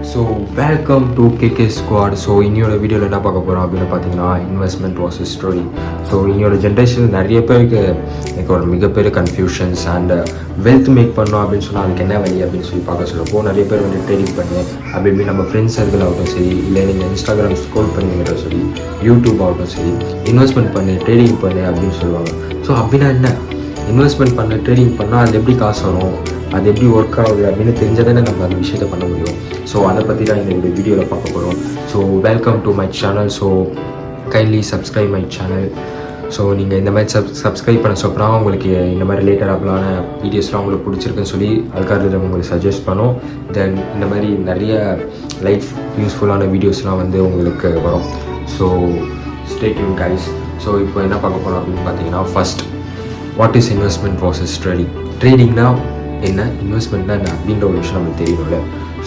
So welcome to KK squad. So இன்னையோட வீடியோவில் என்ன பார்க்க போகிறோம் அப்படின்னு பார்த்தீங்கன்னா இன்வெஸ்ட்மெண்ட் வாஸ் ஸ்டோரி. ஸோ இன்னையோட ஜென்ரேஷன் நிறைய பேருக்கு எனக்கு ஒரு மிகப்பெரிய கன்ஃபியூஷன்ஸ் அண்ட் வெல்த் மேக் பண்ணோம் அப்படின்னு சொன்னால் அதுக்கு என்ன வழி அப்படின்னு சொல்லி பார்க்க சொல்லப்போ நிறைய பேர் வந்து ட்ரேடிங் பண்ணு அப்படி இப்படி நம்ம ஃப்ரெண்ட்ஸ் சர்க்கிள் ஆகட்டும் சரி, இல்லை நீங்கள் இன்ஸ்டாகிராம் ஸ்க்ரோல் பண்ணிங்கட்டும் சரி, யூடியூப் ஆகட்டும் சரி, இன்வெஸ்ட்மெண்ட் பண்ணு ட்ரேடிங் பண்ணு அப்படின்னு சொல்லுவாங்க. ஸோ அப்படின்னா என்ன, இன்வெஸ்ட்மெண்ட் பண்ண ட்ரேடிங் பண்ணால் அது எப்படி காசு வரும், அது எப்படி ஒர்க் ஆகுது அப்படின்னு தெரிஞ்சதானே நம்ம அந்த விஷயத்தை பண்ண முடியும். ஸோ அதை பற்றி தான் இந்த வீடியோவில் பார்க்க போகிறோம். So welcome to my channel. So kindly subscribe my channel. So நீங்கள் இந்த மாதிரி சப்ஸ்கிரைப் பண்ண சொன்னா உங்களுக்கு இந்த மாதிரி ரிலேட்டடான வீடியோஸ்லாம் உங்களுக்கு பிடிச்சிருக்குன்னு சொல்லி அதுக்காக உங்களுக்கு சஜஸ்ட் பண்ணோம். தென் இந்த மாதிரி நிறைய லைஃப் யூஸ்ஃபுல்லான வீடியோஸ்லாம் வந்து உங்களுக்கு வரும். So stay tuned guys. So இப்போ என்ன பார்க்க போகிறோம் அப்படின்னு பார்த்தீங்கன்னா, first what is investment versus trading. ட்ரேடிங்னா என்ன, இன்வெஸ்ட்மெண்ட்னா என்ன அப்படின்ற ஒரு விஷயம் நமக்கு தெரியணும்ல.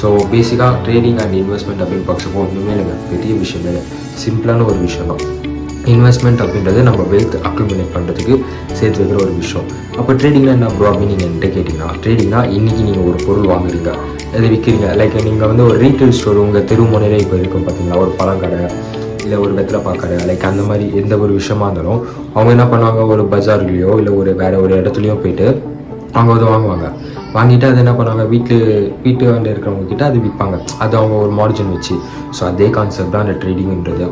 ஸோ பேசிக்காக ட்ரேடிங் அண்ட் இன்வெஸ்ட்மெண்ட் அப்படின்னு பார்க்குறப்போ ஒன்றுமே இல்லை, பெரிய விஷயம் இல்லை, சிம்பிளான ஒரு விஷயம் தான். இன்வெஸ்ட்மெண்ட் அப்படின்றது நம்ம வெல்த் அக்யூமுலேட் பண்ணுறதுக்கு சேர்த்து வைக்கிற ஒரு விஷயம். அப்போ ட்ரேடிங்னா என்ன ப்ரோ அப்படின்னு நீங்கள் என்கிட்ட கேட்டிங்கன்னா, ட்ரேடிங்னா இன்றைக்கி நீங்கள் ஒரு பொருள் வாங்குறீங்க, அதை விற்கிறீங்க. லைக் நீங்கள் வந்து ஒரு ரீட்டைல் ஸ்டோர் உங்கள் தெரு முனையில் இப்போ இருக்கும் பார்த்தீங்களா, ஒரு பழக்கடை இல்லை ஒரு வெத்தலை பார்க்கற லைக் அந்த மாதிரி எந்த ஒரு விஷயமா இருந்தாலும் அவங்க என்ன பண்ணுவாங்க, ஒரு பஜார்லேயோ இல்லை ஒரு வேறு ஒரு இடத்துலையோ போயிட்டு அவங்க வந்து வாங்குவாங்க. வாங்கிட்டு அதை என்ன பண்ணுவாங்க, வீட்டு வந்து இருக்கிறவங்க கிட்ட அது விற்பாங்க, அது அவங்க ஒரு மார்ஜின் வச்சு. ஸோ அதே கான்செப்ட் தான் அந்த ட்ரேடிங்கிறது.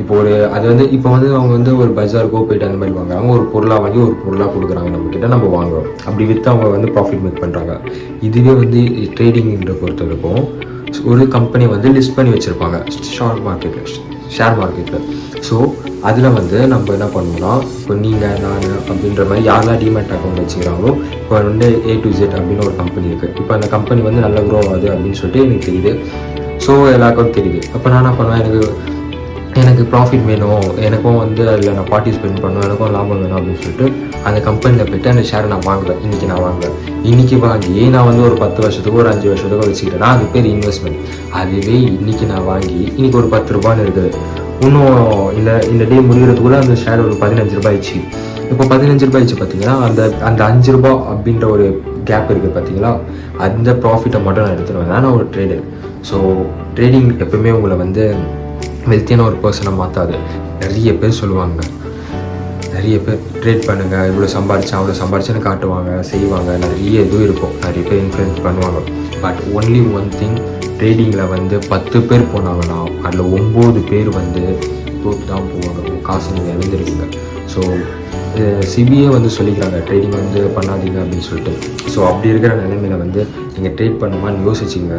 இப்போ அது வந்து இப்போ வந்து அவங்க வந்து ஒரு பஜாருக்கோ போயிட்டு அந்த மாதிரி வாங்குறாங்க, ஒரு பொருளாக வாங்கி ஒரு பொருளாக கொடுக்குறாங்க நம்மக்கிட்ட, நம்ம வாங்குறோம். அப்படி விற்று அவங்க வந்து ப்ராஃபிட் மேக் பண்ணுறாங்க. இதுவே வந்து ட்ரேடிங்ன்ற பொறுத்த வரைக்கும் ஒரு கம்பெனி வந்து லிஸ்ட் பண்ணி வச்சுருப்பாங்க ஷேர் மார்க்கெட்டில். ஸோ அதில் வந்து நம்ம என்ன பண்ணுவோம்னா, இப்போ நீங்கள் நான் அப்படின்ற மாதிரி யாரெல்லாம் டிமேட் அக்கௌண்ட் வச்சுக்கிறாங்களோ, இப்போ வந்து A to Z அப்படின்னு ஒரு கம்பெனி இருக்குது. இப்போ அந்த கம்பெனி வந்து நல்லா க்ரோ ஆகுது அப்படின்னு சொல்லிட்டு எனக்கு தெரியுது. ஸோ எல்லாருக்கும் தெரியுது. அப்போ நான் என்ன பண்ணுவேன், எனக்கு ப்ராஃபிட் வேணும், எனக்கும் வந்து அதில் நான் பார்ட்டிசிபேட் பண்ணணும், எனக்கும் லாபம் வேணும் அப்படின்னு சொல்லிட்டு அந்த கம்பெனியில் போய்ட்டு அந்த ஷேரை நான் வாங்குவேன். இன்றைக்கி வாங்கி நான் வந்து ஒரு 10 வருஷத்துக்கோ ஒரு 5 வருஷத்துக்கோ வச்சுக்கிட்டேன்னா அது பேர் இன்வெஸ்ட்மெண்ட். அதுவே இன்றைக்கி நான் வாங்கி இன்றைக்கி ஒரு 10 ரூபான்னு இருக்குது, இன்னும் இந்த டே முடிகிறதுக்குள்ளே அந்த ஷேர் ஒரு 15 ரூபாய் ஆயிடுச்சு. இப்போ 15 ரூபாய் ஆயிடுச்சு பார்த்தீங்கன்னா, அந்த 5 ரூபா அப்படின்ற ஒரு கேப் இருக்குது பார்த்தீங்களா, அந்த ப்ராஃபிட்டை மட்டும் நான் எடுத்துருவேன். நான் ஒரு ட்ரேடர். ஸோ ட்ரேடிங் எப்பவுமே உங்களை வந்து வெல்த்தியான ஒரு பர்சனை மாற்றாது. நிறைய பேர் சொல்லுவாங்க, நிறைய பேர் ட்ரேட் பண்ணுங்கள், இவ்வளோ சம்பாரிச்சேன் அவ்வளோ சம்பாரிச்சேன்னு காட்டுவாங்க, செய்வாங்க, நிறைய இதுவும் இருக்கும், நிறைய பேர் இன்ஃப்ளூயன்ஸ் பண்ணுவாங்க. பட் ஒன்லி ஒன் திங், ட்ரேடிங்கில் வந்து 10 பேர் போனாங்கன்னா அதில் 9 பேர் வந்து தோற்று தான் போவாங்க, காசு நீங்கள் இழந்துருக்கீங்க. ஸோ சிபிஏ வந்து சொல்லிக்கிறாங்க ட்ரேடிங் வந்து பண்ணாதீங்க அப்படின்னு சொல்லிட்டு. ஸோ அப்படி இருக்கிற நிலைமையில் வந்து நீங்கள் ட்ரேட் பண்ணுமான்னு யோசிச்சிங்க.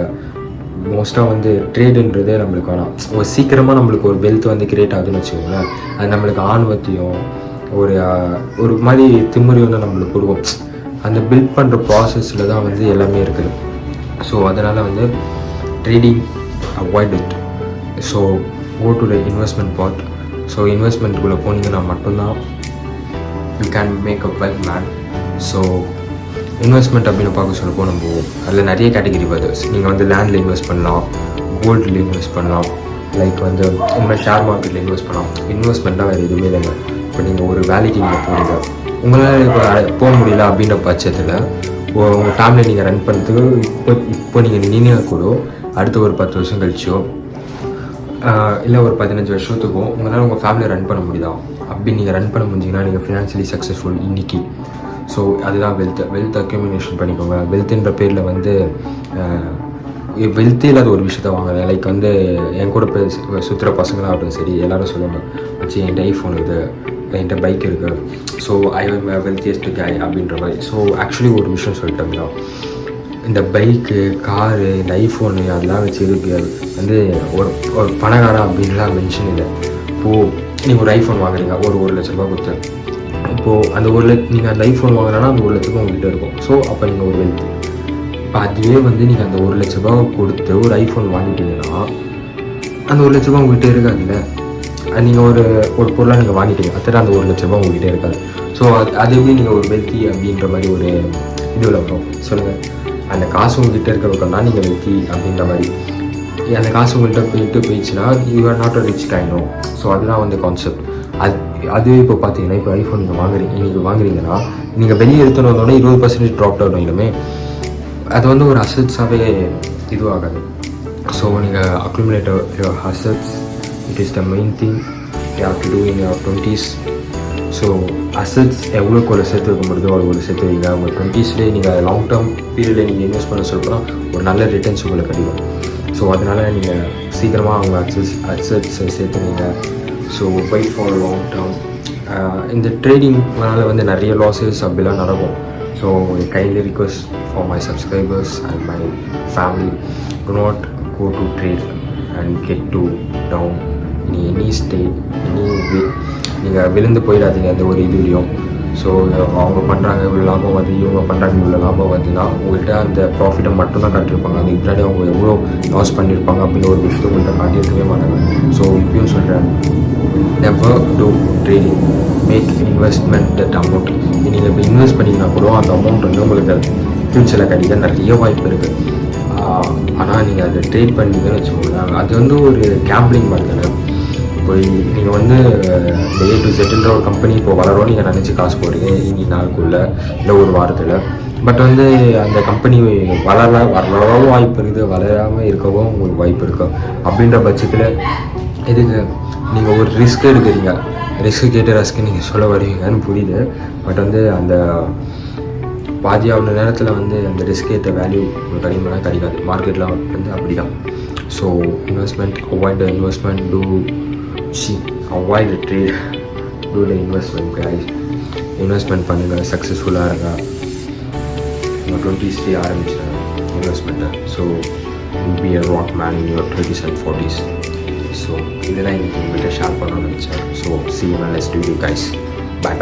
மோஸ்ட்டாக வந்து ட்ரேடுன்றதே நம்மளுக்கு வேணாம். ஒரு சீக்கிரமாக நம்மளுக்கு ஒரு வெல்த் வந்து கிரியேட் ஆகுதுன்னு வச்சுக்கோங்களேன், அது நம்மளுக்கு ஆணவத்தையும் ஒரு மாதிரி திமுறையும் வந்து நம்மளுக்கு கொடுக்கும். அந்த பில்ட் பண்ணுற ப்ராசஸில் தான் வந்து எல்லாமே இருக்குது. ஸோ அதனால் வந்து trading avoid it. So go to the investment part. So இன்வெஸ்ட்மெண்ட்டுக்குள்ளே போனீங்கன்னா மட்டும்தான் you can make a well man. So investment அப்படின்னு பார்க்க சொல்லப்போ நம்ம அதில் நிறைய கேட்டகரி வருது. நீங்கள் வந்து லேண்டில் இன்வெஸ்ட் பண்ணலாம், கோல்டில் இன்வெஸ்ட் பண்ணலாம், லைக் வந்து இந்த ஷேர் மார்க்கெட்டில் இன்வெஸ்ட் பண்ணலாம். இன்வெஸ்ட்மெண்ட்டாக வேறு எதுவுமே இல்லைங்க. இப்போ நீங்கள் ஒரு வேலைக்கு நீங்கள் போகிறீங்க, உங்களால் இப்போ போக முடியல அப்படின்ற பட்சத்தில் உங்கள் ஃபேமிலியை நீங்கள் ரன் பண்ணுறதுக்கு இப்போ நீங்கள் நின்று கூட அடுத்த ஒரு 10 வருஷம் கழிச்சோ இல்லை ஒரு 15 வருஷத்துக்கும் உங்களால் உங்கள் ஃபேமிலியை ரன் பண்ண முடியுதா? அப்படி நீங்கள் ரன் பண்ண முடிஞ்சிங்கன்னா நீங்கள் ஃபினான்ஷியலி சக்ஸஸ்ஃபுல் இன்றைக்கி. ஸோ அதுதான் வெல்த் அக்யூமுலேஷன் பண்ணிக்கோங்க. வெல்த்துன்ற பேரில் வந்து வெல்த்தே இல்லாத ஒரு விஷயத்த வாங்குறேன். லைக் வந்து என் கூட சுற்றுற பசங்களாகட்டும் சரி, எல்லோரும் சொல்லுவாங்க, வச்சு என்கிட்ட ஐஃபோன் இருக்குது, என்கிட்ட பைக் இருக்குது, ஸோ ஐ எம் வெல்த்தியஸ்ட் கை அப்படின்ற மாதிரி. ஸோ ஆக்சுவலி ஒரு விஷயம் சொல்லிட்டோம்னா, இந்த பைக்கு, காரு, இந்த ஐஃபோனு அதெல்லாம் வச்சு வந்து ஒரு பணக்காரன் அப்படின்லாம் மென்ஷன் இல்லை. இப்போது நீங்கள் ஒரு ஐஃபோன் வாங்குறீங்க, ஒரு ₹1,00,000 கொடுத்து, இப்போது அந்த நீங்கள் அந்த ஐஃபோன் வாங்கினா அந்த ₹1,00,000 உங்கள்கிட்ட இருக்கும். ஸோ அப்போ நீங்கள் ஒரு வெல்த். இப்போ அதுவே வந்து நீங்கள் அந்த ₹1,00,000 கொடுத்து ஒரு ஐஃபோன் வாங்கிட்டீங்கன்னா அந்த ₹1,00,000 உங்கள்கிட்ட இருக்காதுல்ல. நீங்கள் ஒரு பொருளாக நீங்கள் வாங்கிட்டீங்க, அத்தனை அந்த ₹1,00,000 உங்கள்கிட்ட இருக்காது. ஸோ அது எப்படி நீங்கள் ஒரு வெல்த்தி அப்படின்ற மாதிரி ஒரு இதுவில் வரும் சொல்லுங்கள். அந்த காசு உங்கள்கிட்ட இருக்கிறதுனா நீங்கள் வெல்த்தி அப்படின்ற மாதிரி. அந்த காசு உங்கள்கிட்ட போயிடுச்சுன்னா you are not a rich kind. So அதுதான் வந்து கான்செப்ட். அதுவே இப்போ பார்த்தீங்கன்னா, இப்போ ஐஃபோன் நீங்கள் வாங்குறீங்கன்னா நீங்கள் வெளியே எடுத்துன்னு வந்தோடனே 20% ட்ராப் டவுன் ஆகிடுமே. அது வந்து ஒரு அசட்ஸாகவே இதுவாகாது. ஸோ நீங்கள் accumulate your assets. It is the main thing you have to do in your 20s. So assets எவ்வளோக்கு ஒரு சேர்த்து வைக்க முடியுதோ அவ்வளோ சேர்த்து வைங்க. உங்கள் 20ஸ்லேயே நீங்கள் லாங் டேர்ம் பீரியடில் நீங்கள் இன்வெஸ்ட் பண்ண சொல்லப்போனால் ஒரு நல்ல ரிட்டர்ன்ஸ் உங்களுக்கு கிடைக்கும். ஸோ அதனால் நீங்கள் சீக்கிரமாக அவங்க அசட்ஸை சேர்த்துனீங்க. So buy for long term. இந்த ட்ரேடிங்னால வந்து நிறைய லாஸஸ் அப்படிலாம் நடக்கும். So kindly request for my subscribers and my family, do not go to trade and get to down in any state, any way. நீங்கள் விழுந்து போயிடாதீங்க எந்த ஒரு இதுலேயும். ஸோ அவங்க பண்ணுறாங்க இவ்வளோ லாபம் வருது, இவங்க பண்ணுறாங்க இவ்வளோ லாபம் வருதுன்னா உங்கள்கிட்ட அந்த ப்ராஃபிட்டை மட்டும்தான் காட்டியிருப்பாங்க. அதுக்கு முன்னாடி அவங்க எவ்வளோ லாஸ் பண்ணியிருப்பாங்க அப்படின்னு ஒரு விஷயம் உங்கள்கிட்ட காட்டியிருக்கவே மாட்டாங்க. ஸோ இப்பயும் சொல்கிறேன், never do trading, make investment that amount. நீங்கள் இப்போ இன்வெஸ்ட் பண்ணிங்கன்னா கூட அந்த அமௌண்ட் வந்து உங்களுக்கு ஃப்யூச்சரில் கிடைக்க நிறைய வாய்ப்பு இருக்குது. ஆனால் நீங்கள் அதை ட்ரேட் பண்ணிங்கன்னு வச்சுக்கோங்க, அது வந்து ஒரு கேம்பிளிங் மாதிரி தானே. இப்போ நீங்கள் வந்து இந்த A to Zன்ற ஒரு கம்பெனி இப்போ வளரும் நீங்கள் நினச்சி காசு போடுறீங்க இனி நாளுக்குள்ளே இல்லை ஒரு வாரத்தில். பட் வந்து அந்த கம்பெனி வளரவும் வாய்ப்பு இருக்குது, வளராமல் இருக்கவும் உங்களுக்கு வாய்ப்பு இருக்கும். அப்படின்ற பட்சத்தில் இதுக்கு நீங்கள் ஒரு ரிஸ்க் எடுக்கிறீங்க. ரிஸ்க் கேட்டு ரஸ்க்கு நீங்கள் சொல்ல வருவீங்கன்னு புரியுது. பட் வந்து அந்த பாதியாவுள்ள நேரத்தில் வந்து அந்த ரிஸ்க் ஏற்ற வேல்யூ உங்களுக்கு அதிகமாக கிடைக்காது. மார்க்கெட்டில் வந்து அப்படி தான். So investment, avoid the investment, avoid the trade, do the investment guys. Investment பண்ணுங்கள், சக்ஸஸ்ஃபுல்லாக இருங்க. உங்கள் 20ஸ்லேயே ஆரம்பிச்சிடுங்க இன்வெஸ்ட்மெண்ட்டை. So be a rock man in your 30s and 40s. So இதெல்லாம் இன்றைக்கி உங்கள்கிட்ட ஷேர் பண்ணணும்னு நினச்சேன். So see you when let's do you guys. Bye.